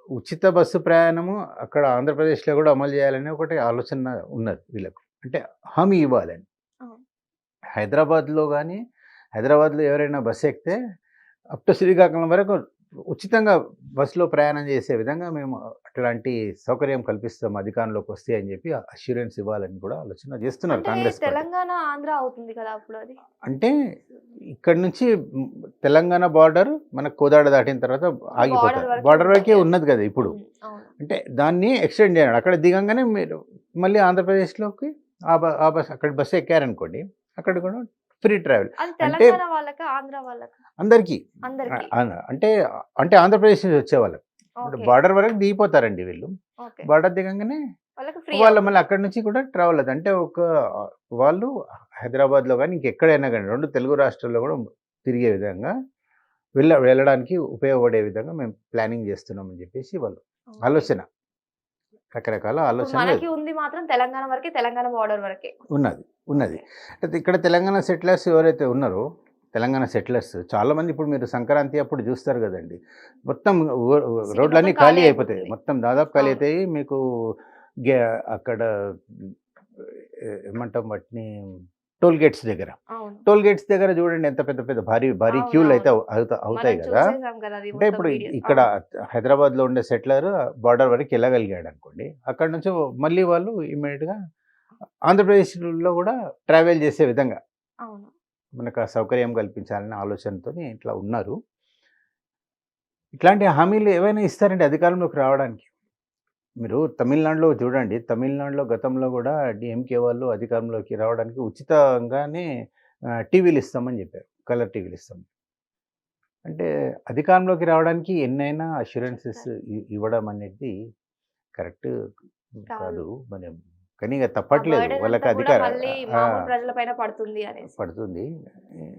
ఉచిత బస్సు ప్రయాణము అక్కడ ఆంధ్రప్రదేశ్‌లో కూడా అమలు చేయాలనే ఒకటి ఆలోచన ఉన్నది వీళ్ళకు. అంటే హామీ ఇవ్వాలని. అవును. హైదరాబాద్‌లో ఎవరైనా బస్సు ఎక్కితే అప్ టు శ్రీకాకుళం వరకు ఉచితంగా బస్సులో ప్రయాణం చేసే విధంగా మేము అట్లాంటి సౌకర్యం కల్పిస్తాం అధికారంలోకి వస్తే అని చెప్పి అష్యూరెన్స్ ఇవ్వాలని కూడా ఆలోచన చేస్తున్నారు అంటే కాంగ్రెస్ పార్టీ. తెలంగాణ, ఆంధ్ర అవుతుంది కదా అప్పుడు అది. అంటే ఇక్కడి నుంచి తెలంగాణ బార్డర్ మనకు కోదాడ దాటిన తర్వాత ఆగిపోతారు. వరకే బార్డర్ వరకే ఉంటుంది. ఉన్నది కదా ఇప్పుడు. అవును. అంటే దాన్ని ఎక్స్టెండ్ చేయండి. అక్కడ దిగంగానే మీరు మళ్ళీ ఆంధ్రప్రదేశ్‌లోకి ఆ బస్ అక్కడ బస్సు ఎక్కారనుకోండి, అక్కడ కూడా ఫ్రీ ట్రావెల్. అది అంటే తెలంగాణ వాళ్ళకా? ఆంధ్ర వాళ్ళకా? అందరికీ. అందరికి. అంటే అంటే ఆంధ్రప్రదేశ్ నుంచి వచ్చేవాళ్ళకి. ఇప్పుడు ఓకే. బార్డర్ వరకు దిగిపోతారండి వీళ్ళు. ఓకే. బార్డర్ దిగంగానే వాళ్ళకి ఫ్రీ వాళ్ళు అవుతుంది. మళ్ళీ అక్కడి నుంచి కూడా ట్రావెల్ అవుతుంది. అంటే వాళ్ళు హైదరాబాద్‌లో గానీ ఇంకెక్కడైనా గానీ 2 తెలుగు రాష్ట్రాల్లో కూడా తిరిగే విధంగా వెళ్ళడానికి ఉపయోగపడే విధంగా మేము ప్లానింగ్ చేస్తున్నామని చెప్పేసి వాళ్ళు ఓకే. ఆలోచన. రకరకాల ఇప్పుడు ఆలోచనలు మనకి ఉంది మాత్రం తెలంగాణ వరకే, తెలంగాణ బార్డర్ వరకే. ఉన్నది. అయితే ఇక్కడ తెలంగాణ సెటిలర్స్ ఎవరైతే ఉన్నారో, తెలంగాణ సెటిలర్స్ చాలామంది ఇప్పుడు మీరు సంక్రాంతి అప్పుడు చూస్తారు కదండీ! మొత్తం సిటీ రోడ్లన్నీ మొత్తం ఖాళీ ఖాళీ అయిపోతాయి. అయిపోతుంది. మొత్తం దాదాపు ఖాళీ అవును. అయితాయి. మీకు గే అక్కడ ఏమంటాం వాటిని టోల్ గేట్స్ దగ్గర. అవును. టోల్ గేట్స్ దగ్గర చూడండి ఎంత పెద్ద పెద్ద భారీ అవును. క్యూలు అయితే అవును. అవుతాయి మనం కదా! చూసేసాం కదా అది అంటే మొత్తం ఇప్పుడు వీడియోస్. ఇక్కడ అవును. హైదరాబాద్‌లో ఉండే సెటిలర్ బార్డర్ వరకు వెళ్ళగలిగాడు అనుకోండి. అక్కడి నుంచి మళ్ళీ వాళ్ళు ఇమ్మీడియేట్‌గా ఆంధ్రప్రదేశ్‌లో కూడా ట్రావెల్ చేసే విధంగా అవును. మనకు ఆ సౌకర్యం కల్పించాలనే ఆలోచనతోని ఇట్లా ఉన్నారు. ఇట్లాంటి హామీలు ఏవైనా ఇస్తారండి అధికారంలోకి రావడానికి. మీరు తమిళనాడులో చూడండి. తమిళనాడులో గతంలో గూడా డీఎంకే వాళ్ళు అధికారంలోకి రావడానికి ఉచితంగానే టీవీలు ఇస్తామని చెప్పారు. కలర్ టీవీలు ఇస్తాం. అంటే అధికారంలోకి రావడానికి ఎన్నైనా అష్యూరెన్సెస్ చెప్తారు. ఇవ్వడం అనేది కరెక్ట్ కాదు. కాదు. మనం కానీ ఇక ఆ తప్పట్లేదు. బర్డెన్ వాళ్ళకి అంతా కూడా అధికార మళ్ళీ ఆ! మామూలు ప్రజల పైన పడుతుంది అనేసి. పడుతుంది.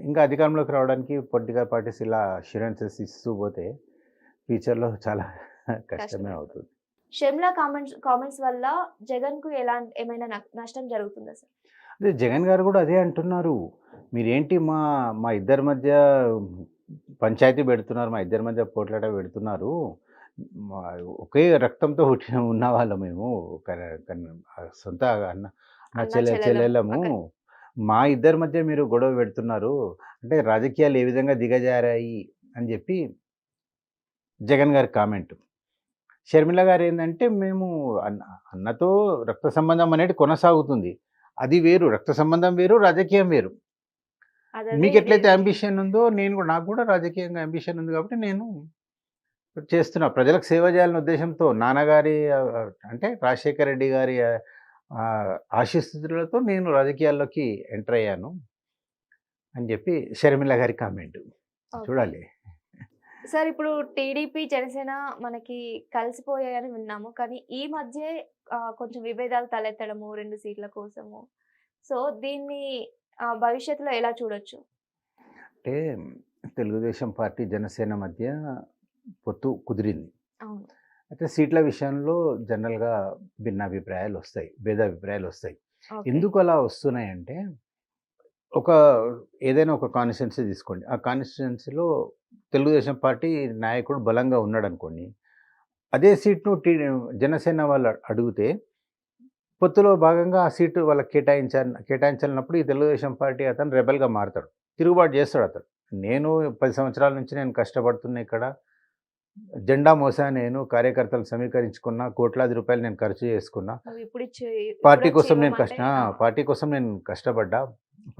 ఇంకా అధికారంలోకి రావడానికి పొలిటికల్ పార్టీస్ ఇలా అష్యూరెన్సెస్ ఇస్తూ పోతే ఫ్యూచర్‌లో చాలా కష్టమే కష్టమైపోతుంది. అవుతుంది. షర్మిల కామెంట్స్ వల్ల జగన్‌కు ఏమైనా నష్టం జరుగుతుందా సార్? అదే జగన్ గారు కూడా అదే అంటున్నారు. మీరేంటి మా ఇద్దరి మధ్య పంచాయతీ పెడుతున్నారు. మా ఇద్దరి మధ్య పోట్లాట పెడుతున్నారు. మా ఒకే రక్తంతో ఉన్నవాళ్ళం మేము. కన కన్ సొంత అన్న అన్న అన్న చెల్లెలం చెల్లెళ్ళము. అక్కడ. మా ఇద్దరి మధ్య మీరు గొడవ పెడుతున్నారు. అంటే రాజకీయాలు ఏ విధంగా దిగజారాయి అని చెప్పి జగన్ గారి కామెంట్. షర్మిల గారేందంటే మేము అన్నతో రక్త సంబంధం అనేది కొనసాగుతుంది. అది వేరు. రక్త సంబంధం వేరు, రాజకీయం వేరు. అదదే ఇది మీకెట్లయితే ఇది. యాంబిషన్ ఉందో నాకు కూడా రాజకీయంగా యాంబిషన్ ఉంది కాబట్టి నేను చేస్తున్నా. ప్రజలకు సేవ చేయాలనే ఉద్దేశంతో నాన్నగారి అంటే రాజశేఖర రెడ్డి గారి ఆశీస్సులతో నేను రాజకీయాల్లోకి ఎంటర్ అయ్యాను అని చెప్పి షర్మిల గారి కామెంట్. ఓకే. చూడాలి. సార్ ఇప్పుడు టీడీపీ, జనసేన మనకి కలిసిపోయాయని విన్నాము. కానీ ఈ మధ్యే కొంచెం విభేదాలు తలెత్తడము 2 సీట్ల కోసము. సో దీన్ని భవిష్యత్తులో ఎలా చూడొచ్చు? అంటే తెలుగుదేశం పార్టీ, జనసేన మధ్య పొత్తు కుదిరింది. అవును. అయితే సీట్ల విషయంలో జనరల్‌గా భిన్నాభిప్రాయాలొస్తాయి. భేదాభిప్రాయాలొస్తాయి. ఓకే. ఎందుకు అలా వస్తున్నాయంటే, ఒక ఏదైనా ఒక కాన్స్టిట్యుయెన్సీ తీసుకోండి. ఆ కాన్స్టిట్యుయెన్సీలో తెలుగుదేశం పార్టీ నాయకుడు బలంగా ఉన్నాడనుకోండి. అదే సీట్‌ను జనసేన వాళ్ళు అడిగితే, పొత్తులో భాగంగా ఆ సీటు వాళ్ళకి కేటాయించాలన్నప్పుడు ఈ తెలుగుదేశం పార్టీ అతను రెబెల్‌గా మారతాడు. తిరుగుబాటు చేస్తాడతను. నేను 10 సంవత్సరాల నుంచి నేను కష్టపడుతున్నా ఇక్కడ. జెండా మోసా నేను. కార్యకర్తలను సమీకరించుకున్నా. కోట్లాది రూపాయలు నేను ఖర్చు చేసుకున్నా. నువ్వు పార్టీ ఇప్పుడొచ్చి కోసం నేను ఇవ్వమంటే పార్టీ కోసం నేను కష్టపడ్డా.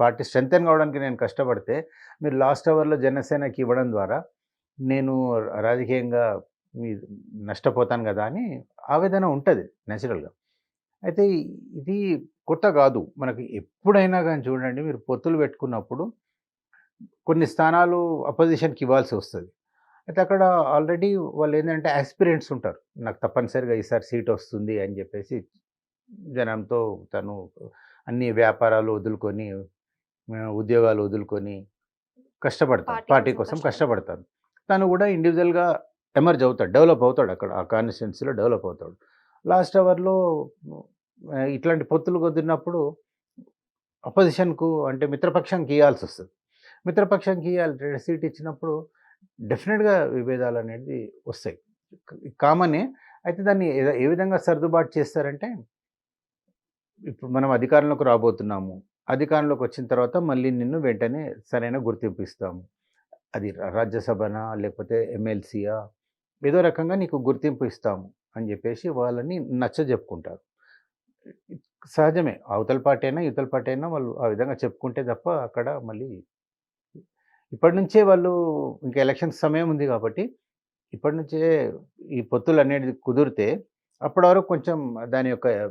పార్టీ స్ట్రెంథెన్ కావడానికి నేను కష్టపడితే, మీరు లాస్ట్ అవర్‌లో జనసేనకి ఇవ్వడం ద్వారా నేను రాజకీయంగా మీ నష్టపోతాను గదా! అని ఆవేదన ఉంటది నేచురల్‌గా. అయితే ఇది కొత్త గాదు. మనకి ఎప్పుడైనా గాని చూడండి మీరు పొత్తులు పెట్టుకున్నప్పుడు కొన్ని స్థానాలు అపోజిషన్‌కి ఇవ్వాల్సి వస్తది. అయితే అక్కడ ఆల్రెడీ వాళ్ళేందంటే యాస్పిరెంట్స్ ఉంటారు. నాకు తప్పనిసరిగా ఈసారి సీటొస్తుంది అని జెప్పేసి జనంతో తను అన్ని వ్యాపారాలు వదులుకొని, ఉద్యోగాలు వదులుకొని కష్టపడతాను. పార్టీ పార్టీ కోసం కోసం కష్టపడతారు. కష్టపడతాను. తను గూడా ఇండివిడ్యువల్‌గా ఎమర్జ్ అవుతాడు, డెవలప్ అవుతాడు, అక్కడ ఆ కాన్స్టిట్యున్సీలో డెవలప్ అవుతాడు. లాస్ట్ అవర్‌లో ఇట్లాంటి పొత్తులు కుదిరినప్పుడు అపోజిషన్‌కు అంటే మిత్రపక్షానికి ఇయ్యాల్సొస్తది. మిత్రపక్షానికి ఇయ్యాలి సీట్ ఇచ్చినప్పుడు డెఫినిట్‌గా విభేదాలనేది వస్తాయి. కామనే. అయితే దాన్ని ఏ విధంగా సర్దుబాటు చేస్తారంటే, ఇప్పుడు మనం అధికారంలోకి రాబోతున్నాము. అధికారంలోకి వచ్చిన తర్వాత మళ్ళీ నిన్ను వెంటనే సరైన గుర్తింపు ఇస్తాము. అది రాజ్యసభనా లేకపోతే ఎమ్మెల్సీయా ఏదో రకంగా నీకు గుర్తింపు ఇస్తాము అని చెప్పేసి వాళ్ళని నచ్చజెప్పుకుంటారు. సహజమే. అవతల పార్టీ అయినా, ఇవతల పార్టీ అయినా వాళ్ళు ఆ విధంగా చెప్పుకుంటే తప్ప అక్కడ మళ్ళీ ఇప్పటి నుంచే వాళ్ళు ఇంకా ఎలక్షన్స్ సమయం ఉంది కాబట్టి, ఇప్పటి నుంచే ఈ పొత్తులనేది కుదిరితే అప్పటి వరకు కొంచెం దాని యొక్క ఆ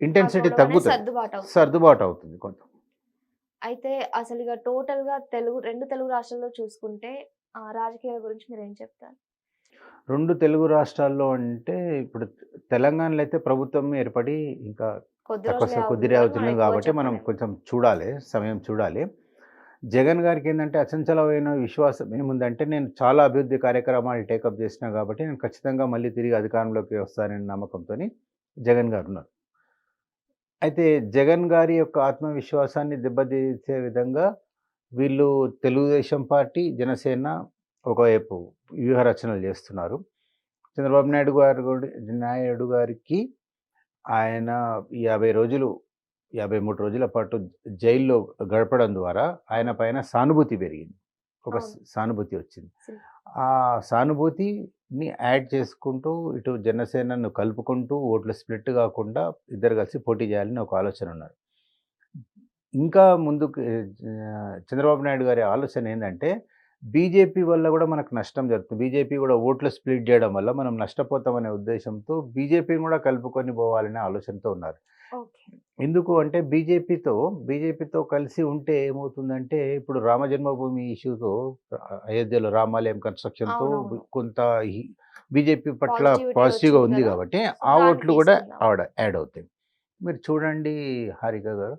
ఇంటెన్సిటీ గొడవ అనేది తగ్గుతది. సర్దుబాటు అవుతుంది. సర్దుబాటు అవుతుంది కొంచెం. అయితే అసలు ఇక టోటల్‌గా రెండు తెలుగు రాష్ట్రాల్లో చూసుకుంటే రాజకీయాల గురించి మీరేం చెప్తారు? 2 తెలుగు రాష్ట్రాల్లో అంటే ఇప్పుడు తెలంగాణలో అయితే ప్రభుత్వం ఏర్పడి ఇంకా కొద్ది రోజులే అవుతుంది కొద్ది కాబట్టి మనం రోజులు ఎక్కువ కాబట్టి మనం చెప్పలేము. కొంచెం చూడాలి. సమయం చూడాలి. జగన్ గారికేందంటే అచంచలమైన విశ్వాసం ఏముందంటే, నేను చాలా అభివృద్ధి కార్యక్రమాలు టేకప్ చేసినా కాబట్టి నేను ఖచ్చితంగా మళ్ళీ తిరిగి అధికారంలోకి వస్తాననే నమ్మకంతోని జగన్ గారున్నారు. అయితే జగన్ గారి యొక్క ఆత్మవిశ్వాసాన్ని దెబ్బతీసే విధంగా వీళ్ళు తెలుగుదేశం పార్టీ, జనసేన ఒకవైపు వ్యూహ రచనలు చేస్తున్నారు. చంద్రబాబు నాయుడు గారికి ఆయన 50 రోజులు, 53 రోజుల పాటు జైల్లో గడపడం ద్వారా ఆయన పైన సానుభూతి పెరిగింది. ఒక అవును. సానుభూతి వచ్చింది. సి ఆ సానుభూతిని యాడ్ చేసుకుంటూ ఇటు జనసేనను కలుపుకుంటూ ఓట్ల స్ప్లిట్ కాకుండా ఇద్దరు కలిసి పోటీ చేయాలని ఒక ఆలోచన ఉన్నారు. ఇంకా ముందుకు చంద్రబాబు నాయుడు గారి ఆలోచన ఏందంటే, బీజేపీ వల్ల కూడా మనకు నష్టం జరుగుతుంది. బీజేపీ కూడా ఓట్లు స్ప్లిట్ చేయడం వల్ల మనం నష్టపోతామనే ఉద్దేశంతో బీజేపీని కూడా కలుపుకొని పోవాలనే ఆలోచనతో ఉన్నారు. ఓకే. ఎందుకు అంటే బీజేపీతో కలిసి ఉంటే ఏమవుతుందంటే, ఇప్పుడు రామ జన్మభూమి ఇష్యూతో అయోధ్యలో రామాలయం కన్‌స్ట్రక్షన్‌తో అవునవును. కొంత ఈ బీజేపీ పట్ల పాజిటివిటీ పాజిటివ్‌గా వచ్చింది ఉంది కదా! కాబట్టి, సో, ఆ దాన్ని ఓట్లు కూడా తీసుకుందాం. యాడ్ అవుతాయి. మీరు చూడండి హారిక గారు,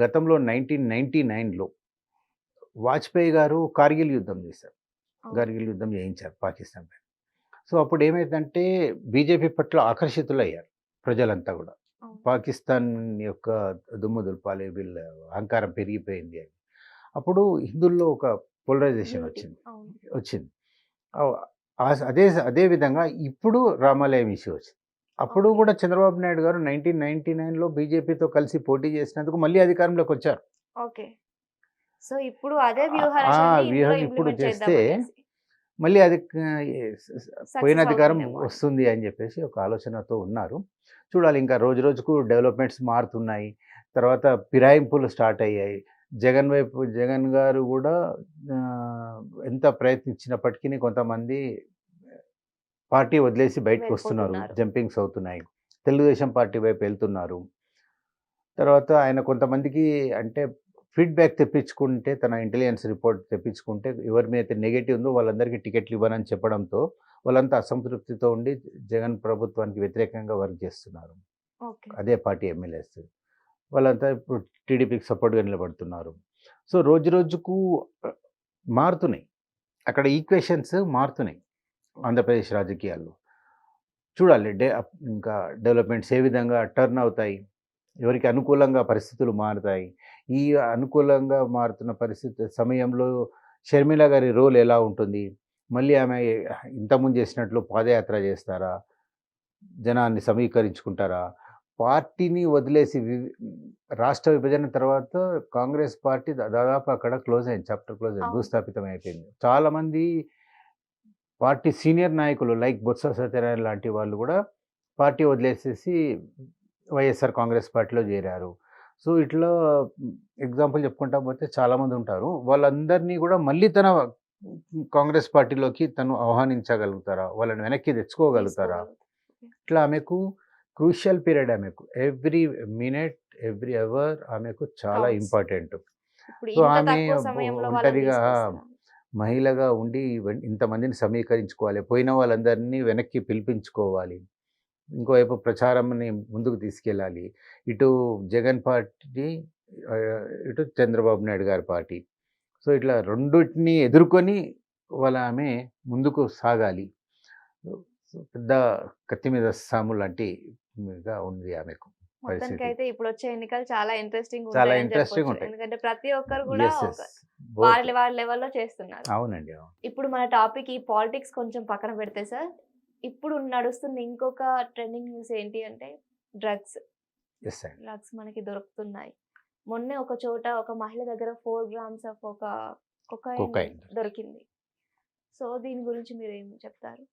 గతంలో 1999లో వాజ్పేయి గారు కార్గిల్ యుద్ధం చేశారు. అవును. కార్గిల్ యుద్ధం చేయించారు పాకిస్తాన్ పైన. సో, అప్పుడు ఏమైందంటే బీజేపీ పట్ల ఆకర్షితులయ్యారు ప్రజలంతా గూడా. అవును. పాకిస్తాన్ యొక్క దుమ్ము దులపాలి, వీళ్ళ అహంకారం పెరిగిపోయింది అని. అప్పుడు హిందువుల్లో ఒక పోలరైజేషన్ యూనిటీ. వచ్చింది. అవును. వచ్చింది. ఆహ్, అదే విధంగా ఇప్పుడు రామాలయం ఇష్యూ వచ్చింది. అప్పుడు ఓకే. కూడా చంద్రబాబు నాయుడు గారు 1999లో బీజేపీతో కలిసి పోటీ చేసినందుకు మళ్ళీ అధికారంలోకొచ్చారు. ఓకే. సో, ఇప్పుడు అదే ఆ! ఆ వ్యూహరచనని ఇందులో వ్యూహం ఇప్పుడు ఇంప్లిమెంట్ చేస్తే చేద్దామనేసి. మళ్ళీ అది పోయిన సక్సెస్ అధికారం అవుతుందేమో అని. వస్తుంది అని చెప్పేసి ఒక ఆలోచనతో ఉన్నారు. చూడాలి, ఇంకా రోజు రోజుకు డెవలప్‌మెంట్స్ మారుతున్నాయి. తర్వాత ఫిరాయింపులు స్టార్ట్ అయ్యాయి. జగన్ గారు కూడా ఆహ్, ఎంత ప్రయత్నించినప్పటికిని కొంతమంది పార్టీ వదిలేసి బయటకొస్తున్నారు. వెళ్ళిపోతున్నారు. జంపింగ్స్ అవుతున్నాయి. తెలుగుదేశం పార్టీ వైపు వెళ్తున్నారు. తర్వాత ఆయన కొంతమందికి అంటే ఫీడ్‌బ్యాక్ తెప్పించుకుంటే, తన ఇంటెలిజెన్స్ రిపోర్ట్ తెప్పించుకుంటే, ఎవరి మీద నెగెటివ్ ఉందో వాళ్ళందరికీ టికెట్లు ఇవ్వనని చెప్పడంతో, వాళ్ళంతా అసంతృప్తితో ఉండి జగన్ ప్రభుత్వానికి వ్యతిరేకంగా వర్క్ చేస్తున్నారు. ఓకే. అదే పార్టీ ఎమ్మెల్యేస్. వాళ్ళంతా ఇప్పుడు టీడీపీకి సపోర్ట్‌గా నిలబడుతున్నారు. సో, రోజు రోజుకు ఆహ్, మారుతున్నాయి. అక్కడ ఈక్వేషన్స్ మారుతున్నాయి ఆంధ్రప్రదేశ్ రాజకీయాల్లో. చూడాలి ఇంకా డెవలప్‌మెంట్స్ ఏ విధంగా టర్న్ అవుతాయి. ఎవరికి అనుకూలంగా పరిస్థితులు మారుతాయి. ఈ అనుకూలంగా మారుతున్న పరిస్థితి సమయంలో షర్మిల గారి రోల్ ఎలా ఉంటుంది? మళ్ళీ ఆమె ఇంతకుముందు చేసినట్లు పాదయాత్ర చేస్తారా? జనాన్ని సమీకరించుకుంటారా? పార్టీని వదిలేసి రాష్ట్ర విభజన తర్వాత కాంగ్రెస్ పార్టీ దాదాపు అక్కడ క్లోజ్ అయింది. చాప్టర్ క్లోజ్ అయింది. అవును. భూస్థాపితం అయిపోయింది. చాలామంది పార్టీ సీనియర్ నాయకులు లైక్ బొత్స సత్యనారాయణ లాంటి వాళ్ళు గూడా పార్టీ వదిలేసేసి వైఎస్ఆర్ కాంగ్రెస్ పార్టీలో చేరారు. సో, ఇట్లా ఎగ్జాంపుల్ చెప్పుకుంటా పోతే చాలామంది ఉంటారు. వాళ్ళందరినీ గూడా మళ్ళీ తన కాంగ్రెస్ పార్టీలోకి తను ఆహ్వానించగలుగుతారా? వాళ్ళని వెనక్కి తెచ్చుకోగలుగుతారా? తీసుకోగలుగుతారు. ఇట్లా ఆమెకు క్రూషియల్ పీరియడ్ ఆమెకు. ఎవ్రీ మినిట్, ఎవ్రీ అవర్ ఆమెకు చాలా కౌంట్స్. ఇంపార్టెంట్. ఇప్పుడు సో, ఇంత ఆమె తక్కువ సమయంలో వాళ్ళని ఒంటరిగా తీసుకొస్తున్నారు. మహిళగా ఉండి ఇంతమందిని సమీకరించుకోవాలి. పోయిన వాళ్ళందరినీ వెనక్కి పిలిపించుకోవాలి. ఇంకోవైపు ప్రచారంని ముందుకు తీసుకెళ్ళాలి. ఇటు జగన్ పార్టీ, ఇటు చంద్రబాబు నాయుడు గారి పార్టీ. సో, ఇట్లా రెండిటిని ఎదుర్కొని వాళ్ళ ఆమె ముందుకు సాగాలి. పెద్ద కత్తి మీద సాము లాంటిగా ఉంది ఆమెకు పరిస్థితి. మొత్తానికైతే ఇప్పుడొచ్చే ఎన్నికలు చాలా ఇంట్రెస్టింగ్ చాలా ఉంటాయని ఇంట్రెస్టింగ్ చెప్పొచ్చు. ఉంటాయి. ఎందుకంటే ప్రతి ఒక్కరు కూడా యెస్. ఒక యెస్. బోత్. వాళ్ళ లెవెల్‌లో చేస్తున్నారు. అవునండి. అవును. ఇప్పుడు మన టాపిక్ ఈ పాలిటిక్స్ కొంచెం పక్కన పెడితే సార్, ఇప్పుడు నడుస్తున్న ఇంకొక ట్రెండింగ్ న్యూస్ ఏంటి అంటే డ్రగ్స్. యెస్ అండి. డ్రగ్స్ మనకి దొరుకుతున్నాయి. మొన్నే ఒక చోట ఒక మహిళ దగ్గర 4 గ్రామ్స్ ఆఫ్ ఒక కొకైన్ కోకైన్. దొరికింది. సో, దీని గురించి మీరేం చెప్తారు?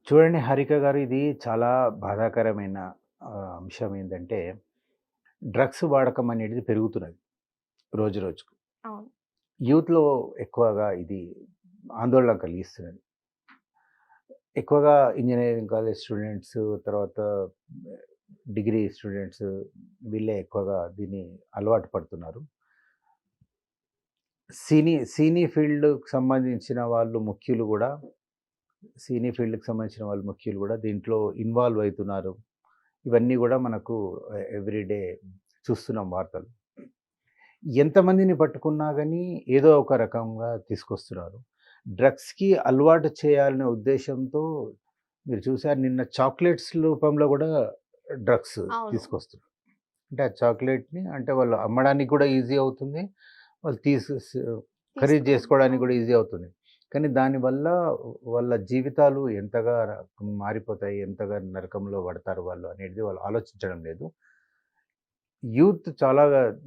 చూడండి హారిక గారు, ఇది చాలా బాధాకరమైన అంశం ఏంటంటే, డ్రగ్స్ వాడకం అనేది పెరుగుతున్నది రోజు రోజుకు. అవును. యూత్‌లో ఎక్కువగా ఇది ఆందోళన కలిగిస్తున్నది. ఎక్కువగా ఇంజినీరింగ్ కాలేజ్ స్టూడెంట్స్, తర్వాత డిగ్రీ స్టూడెంట్స్ వీళ్ళే ఎక్కువగా దీన్ని అలవాటు పడుతున్నారు. సినీ ఫీల్డ్‌కి సంబంధించిన వాళ్ళు ముఖ్యులు గూడా దీంట్లో ఇన్వాల్వ్ అయితున్నారు. ఇవన్నీ గూడా మనకు ఎవ్రీడే చూస్తున్నాం వార్తలు. ఎంతమందిని పట్టుకున్నా గానీ ఏదో ఒక రకంగా తీసుకొస్తున్నారు. డ్రగ్స్‌కి అలవాటు చేయాలనే ఉద్దేశ్యంతో మీరు చూసారు, నిన్న చాక్లెట్స్ రూపంలో గూడా డ్రగ్స్ అవును. తీసుకొస్తున్నారు. అంటే ఆ చాక్లెట్‌ని అంటే వాళ్ళు అమ్మడానికి కూడా ఈజీ అవుతుంది. వాళ్ళు ఖరీదు చేసుకోవడానికి అవును. కూడా ఈజీ అవుతుంది. కానీ దానివల్ల వాళ్ళ జీవితాలు ఎంతగా మారిపోతాయి, ఎంతగా నరకంలో పడతారు వాళ్ళు అనేది వాళ్ళు ఆలోచించడం లేదు. యూత్ చాలా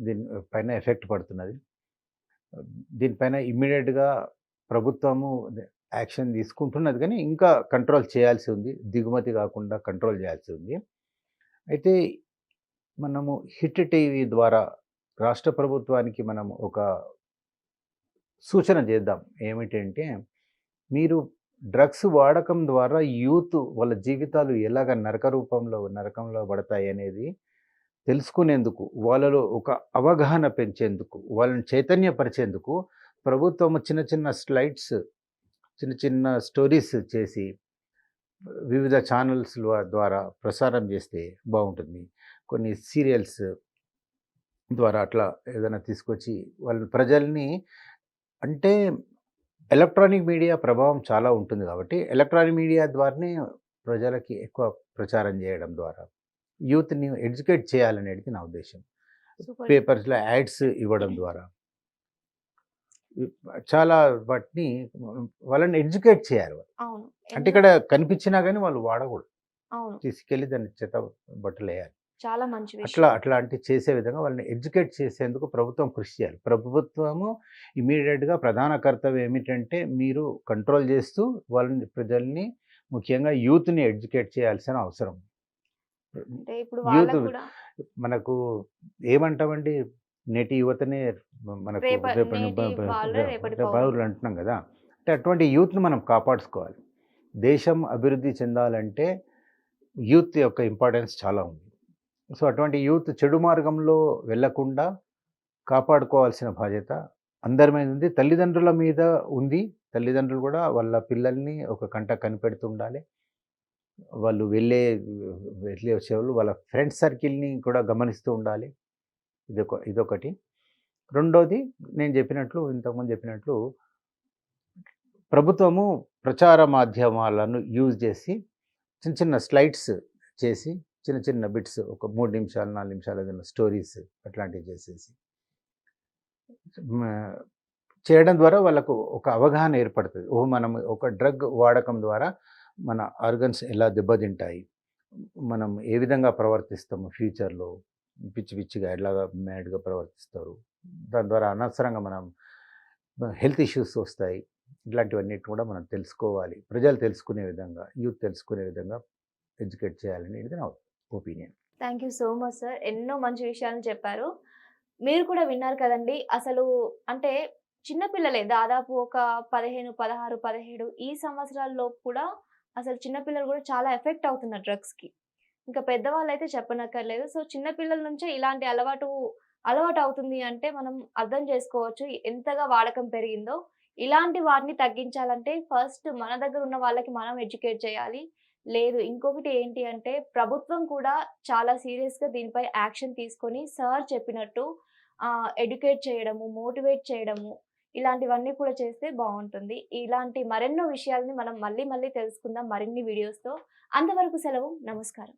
దీని పైన ఎఫెక్ట్ పడుతున్నది. దీనిపైన ఇమ్మీడియేట్‌గా ప్రభుత్వము యాక్షన్ తీసుకుంటున్నది కానీ ఇంకా కంట్రోల్ చేయాల్సి ఉంది. దిగుమతి కాకుండా కంట్రోల్ చేయాల్సి ఉంది. అయితే మనము హిట్ టీవీ ద్వారా రాష్ట్ర ప్రభుత్వానికి మనం ఒక సూచన చేద్దాం. ఏమిటంటే, మీరు డ్రగ్స్ వాడకం ద్వారా యూత్ వాళ్ళ జీవితాలు ఎలాగ నరకంలో పడతాయనేది తెలుసుకునేందుకు, వాళ్ళలో ఒక అవగాహన పెంచేందుకు, వాళ్ళని చైతన్యపరిచేందుకు ప్రభుత్వం చిన్న చిన్న స్లైడ్స్, చిన్న చిన్న స్టోరీస్ చేసి వివిధ ఛానల్స్ ద్వారా ప్రసారం చేస్తే బాగుంటుంది. కొన్ని సీరియల్స్ ద్వారా అట్లా ఏదైనా తీసుకొచ్చి వాళ్ళ ప్రజల్ని, అంటే ఎలక్ట్రానిక్ మీడియా ప్రభావం చాలా ఉంటుంది కాబట్టి ఎలక్ట్రానిక్ మీడియా ద్వారానే ప్రజలకి ఎక్కువ ప్రచారం చేయడం ద్వారా యూత్‌ని ఎడ్యుకేట్ చేయాలనేది నా ఉద్దేశ్యం. సూపర్. పేపర్స్‌లో యాడ్స్ ఇవ్వడం ద్వారా ఇ చాలా వాటిని వాళ్ళని ఎడ్యుకేట్ చేయాలి వాళ్ళు. అవును. అంటే ఇక్కడ కనిపించినా గానీ వాళ్ళు వాడకూడదు. అవును. తీసుకెళ్ళి దాన్ని చెత్త బట్టలేయాలి. చాలా మంచి విషయం. అట్లాంటివి చేసే విధంగా వాళ్ళని ఎడ్యుకేట్ చేసేందుకు ప్రభుత్వం కృషి చేయాలి. ప్రభుత్వము ఇమ్మీడియేట్‌గా ప్రధాన కర్తవ్యం ఏమిటంటే, మీరు కంట్రోల్ చేస్తూ ప్రజల్ని, ముఖ్యంగా యూత్‌ని ఎడ్యుకేట్ చేయాల్సిన అవసరం. అంటే ఇప్పుడు యూత్ వాళ్ళకి కూడా మనకు ఏమంటామండి, నేటి యువతనే మనకు నేటి వాళ్ళే రేపటి పౌరులు పౌరులు. అంటున్నాం కదా! అంటే అటువంటి యూత్‌ని మనం కాపాడుకోవాలి. దేశం అభివృద్ధి చెందాలంటే యూత్ యొక్క ఇంపార్టెన్స్ చాలా ఉంది. సో, అటువంటి యూత్ చెడు మార్గంలో వెళ్ళకుండా కాపాడుకోవాల్సిన బాధ్యత అందరి మీద ఉంది. తల్లిదండ్రుల మీద ఉంది. తల్లిదండ్రులు కూడా వాళ్ళ పిల్లల్ని ఒక కంట కనిపెడుతుండాలి. వాళ్ళు వెళ్ళి వచ్చేవాళ్ళు వాళ్ళ ఫ్రెండ్స్ సర్కిల్‌ని కూడా గమనిస్తూ ఉండాలి. ఇదొకటి. రెండోది, నేను ఇంతకుముందు చెప్పినట్లు ప్రభుత్వము ప్రచార మాధ్యమాలను యూజ్ చేసి చిన్న చిన్న స్లైడ్స్ చేసి, చిన్న చిన్న బిట్స్ ఒక 3 నిమిషాలు, 4 నిమిషాలు ఏదైనా స్టోరీస్ అట్లాంటివి చేసేసి చేయడం ద్వారా వాళ్ళకు ఒక అవగాహన ఏర్పడుతుంది. మనం ఒక డ్రగ్ వాడకం ద్వారా మన ఆర్గన్స్ ఎలా దెబ్బతింటాయి, మనం ఏ విధంగా ప్రవర్తిస్తాము ఫ్యూచర్‌లో, పిచ్చి పిచ్చిగా ఎలాగా మ్యాడ్‌గా ప్రవర్తిస్తారు, దాని ద్వారా అనవసరంగా మనం హెల్త్ ఇష్యూస్ వస్తాయి. ఇట్లాంటివన్నిటిని కూడా మనం తెలుసుకోవాలి. ప్రజలు తెలుసుకునే విధంగా, యూత్ తెలుసుకునే విధంగా ఎడ్యుకేట్ చేయాలనేది నా opinion. Thank you so much sir. ఎన్నో మంచి విషయాలను చెప్పారు. మీరు కూడా విన్నారు కదండీ! అసలు అంటే చిన్న పిల్లలే దాదాపు ఒక 15, 16, 17 ఈ సంవత్సరాల్లోపు కూడా అసలు చిన్న పిల్లలు కూడా చాలా ఎఫెక్ట్ అవుతున్నారు డ్రగ్స్‌కి. ఇంకా పెద్దవాళ్ళైతే చెప్పనక్కర్లేదు. సో, చిన్న పిల్లల నుంచే ఇలాంటి అలవాటవుతుంది అంటే మనం అర్థం చేసుకోవచ్చు ఎంతగా వాడకం పెరిగిందో. ఇలాంటి వాటిని తగ్గించాలంటే ఫస్ట్ మన దగ్గర ఉన్న వాళ్ళకి మనం ఎడ్యుకేట్ చేయాలి. లేదు ఇంకొకటి ఏంటి అంటే ప్రభుత్వం కూడా చాలా సీరియస్‌గా దీనిపై యాక్షన్ తీసుకొని సార్ చెప్పినట్టు ఎడ్యుకేట్ చేయడము, మోటివేట్ చేయడము. ఇలాంటివన్నీ కూడా చేస్తే బాగుంటుంది. ఇలాంటి మరెన్నో విషయాల్ని మనం మళ్ళీ మళ్ళీ తెలుసుకుందాం మరిన్ని వీడియోస్‌తో. అంతవరకు సెలవు. నమస్కారం.